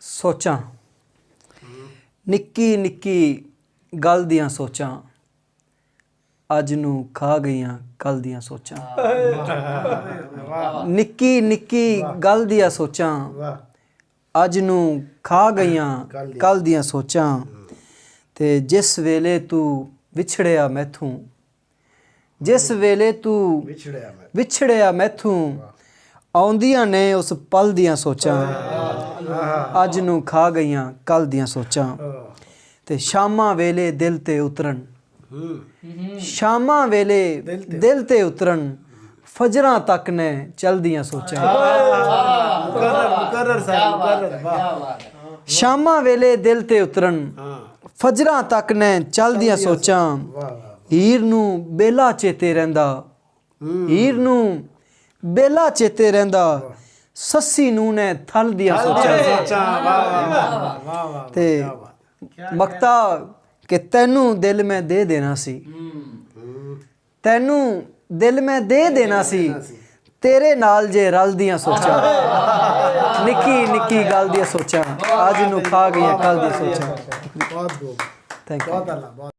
सोचां निक्की निक्की गल दियां सोचां अज नूं खा गईयां कल दियां सोचां। निक्की निक्की गल दियां सोचां अज नूं खा गईयां कल दियां सोचां। ते जिस वेले तू विछड़िया मैथों जिस वेले तू विछड़िया मैथों आउंदियां ने उस पल दियां सोचां अज नूं खा गईयां कल दियां सोचां। ते शामां वेले दिल ते उतरन शामां वेले दिल ते उतरन फजरां तक ने चलदियां सोचां। शामां वेले दिल ते उतरन फजरां तक ने चलदियां सोचां। हीर नूं बेला चेते रहिंदा हीर नूं बेला चेते रहिंदा सस्सी नूं ने थल दियां सोचां। ते मकता कि तैनू दिल मैं दे देना सी तैनू दिल मैं दे देना सी तेरे नाल जे रल दियां सोचां। निक्की निक्की गल दियां सोचां अज नूं खा गईयां कल दियां सोचां। Thank you.